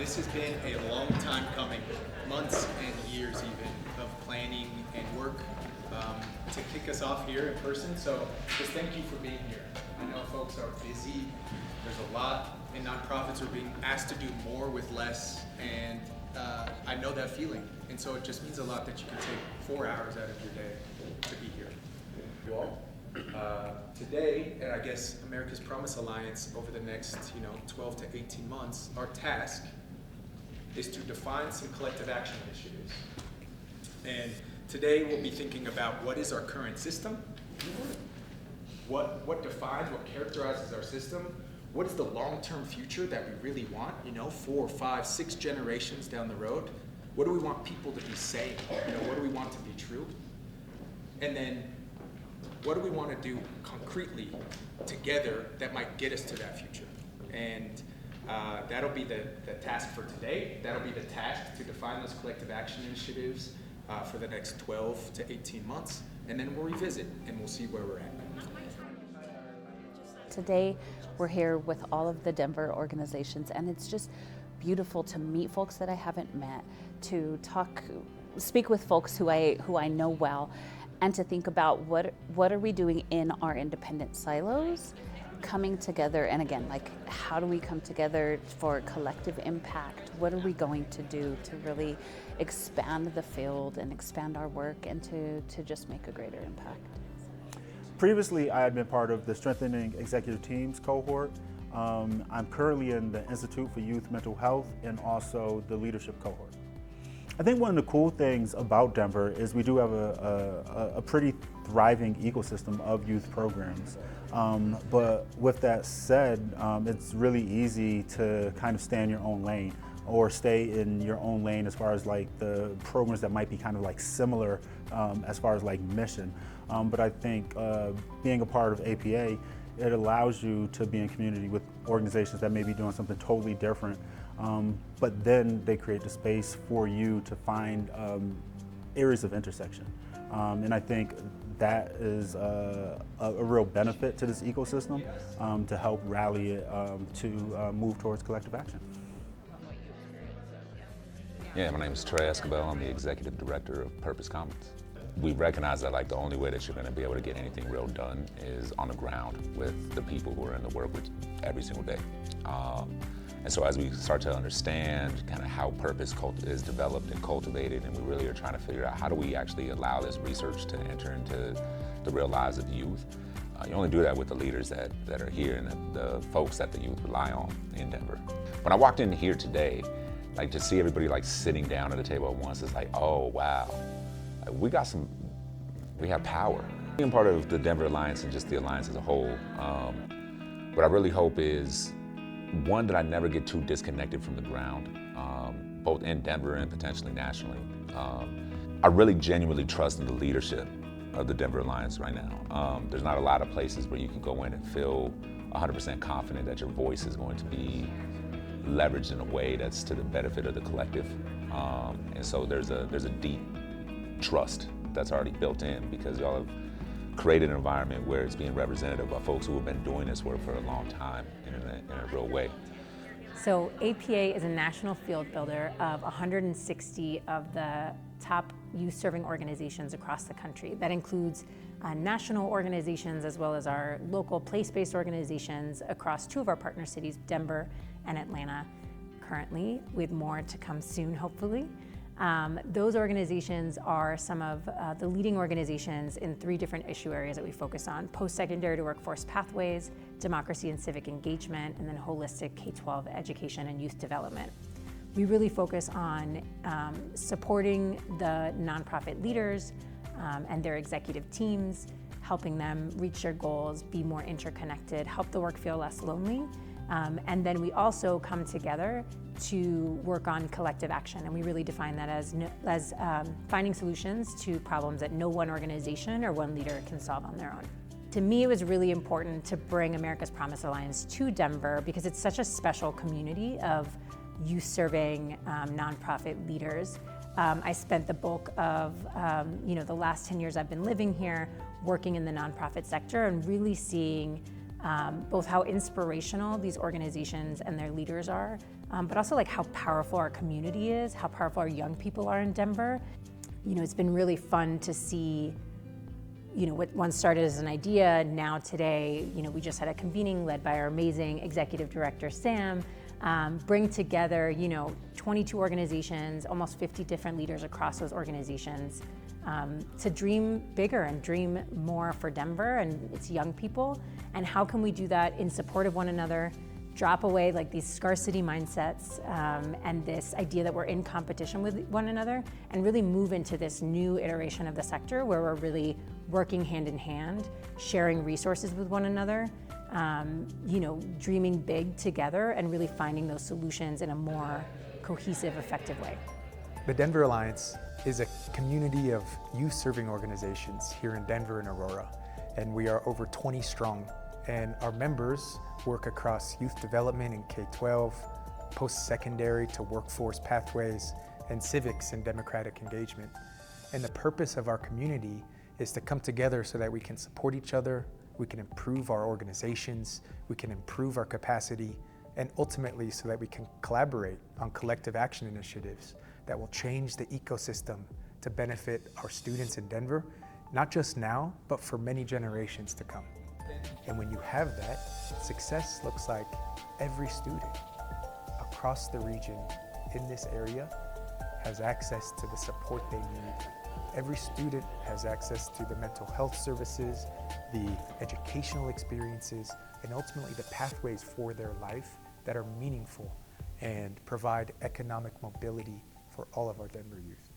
This has been a long time coming, months and years even, of planning and work to kick us off here in person. So just thank you for being here. I know folks are busy. There's a lot, and nonprofits are being asked to do more with less, and I know that feeling. And so it just means a lot that you can take 4 hours out of your day to be here. You all. Today, and I guess America's Promise Alliance over the next 12 to 18 months, our task is to define some collective action initiatives. And today we'll be thinking about what is our current system, what defines, what characterizes our system, what is the long-term future that we really want, 4, 5, 6 generations down the road. What do we want people to be saying? What do we want to be true? And then what do we want to do concretely together that might get us to that future? And that'll be the task for today. That'll be the task to define those collective action initiatives for the next 12 to 18 months. And then we'll revisit and we'll see where we're at. Today, we're here with all of the Denver organizations, and it's just beautiful to meet folks that I haven't met, to speak with folks who I know well, and to think about what are we doing in our independent silos, coming together, and again, how do we come together for collective impact? What are we going to do to really expand the field and expand our work and to just make a greater impact? Previously, I had been part of the Strengthening Executive Teams cohort. I'm currently in the Institute for Youth Mental Health and also the Leadership cohort. I think one of the cool things about Denver is we do have a pretty thriving ecosystem of youth programs. But with that said, it's really easy to kind of stay in your own lane or stay in your own lane as far as the programs that might be kind of similar as far as mission. But I think being a part of APA, it allows you to be in community with organizations that may be doing something totally different. But then they create the space for you to find areas of intersection. And I think that is a real benefit to this ecosystem to help rally it to move towards collective action. Yeah, my name is Trey Escobar. I'm the Executive Director of Purpose Commons. We recognize that the only way that you're going to be able to get anything real done is on the ground with the people who are in the work with every single day. And so as we start to understand kind of how purpose is developed and cultivated, and we really are trying to figure out how do we actually allow this research to enter into the real lives of youth, you only do that with the leaders that are here and the folks that the youth rely on in Denver. When I walked in here today, to see everybody sitting down at the table at once, it's oh wow, we have power. Being part of the Denver Alliance and just the Alliance as a whole, what I really hope is, one, that I never get too disconnected from the ground, both in Denver and potentially nationally. I really genuinely trust in the leadership of the Denver Alliance right now. There's not a lot of places where you can go in and feel 100% confident that your voice is going to be leveraged in a way that's to the benefit of the collective. And so there's a deep trust that's already built in because y'all have created an environment where it's being representative by folks who have been doing this work for a long time in a real way. So APA is a national field builder of 160 of the top youth-serving organizations across the country. That includes national organizations as well as our local place-based organizations across 2 of our partner cities, Denver and Atlanta, currently, with more to come soon, hopefully. Those organizations are some of the leading organizations in 3 different issue areas that we focus on: post-secondary to workforce pathways, democracy and civic engagement, and then holistic K-12 education and youth development. We really focus on supporting the nonprofit leaders and their executive teams, helping them reach their goals, be more interconnected, help the work feel less lonely. And then we also come together to work on collective action, and we really define that as finding solutions to problems that no one organization or one leader can solve on their own. To me, it was really important to bring America's Promise Alliance to Denver because it's such a special community of youth-serving nonprofit leaders. I spent the bulk of the last 10 years I've been living here, working in the nonprofit sector and really seeing both how inspirational these organizations and their leaders are, but also like how powerful our community is, how powerful our young people are in Denver. You know, it's been really fun to see, you know, what once started as an idea, now today, you know, we just had a convening led by our amazing executive director, Sam, bring together, you know, 22 organizations, almost 50 different leaders across those organizations, to dream bigger and dream more for Denver and its young people. And how can we do that in support of one another, drop away like these scarcity mindsets and this idea that we're in competition with one another, and really move into this new iteration of the sector where we're really working hand in hand, sharing resources with one another, you know, dreaming big together and really finding those solutions in a more cohesive, effective way. The Denver Alliance is a community of youth-serving organizations here in Denver and Aurora, and we are over 20 strong. And our members work across youth development in K-12, post-secondary to workforce pathways, and civics and democratic engagement. And the purpose of our community is to come together so that we can support each other, we can improve our organizations, we can improve our capacity, and ultimately so that we can collaborate on collective action initiatives that will change the ecosystem to benefit our students in Denver, not just now, but for many generations to come. And when you have that, success looks like every student across the region in this area has access to the support they need. Every student has access to the mental health services, the educational experiences, and ultimately the pathways for their life that are meaningful and provide economic mobility for all of our Denver youth.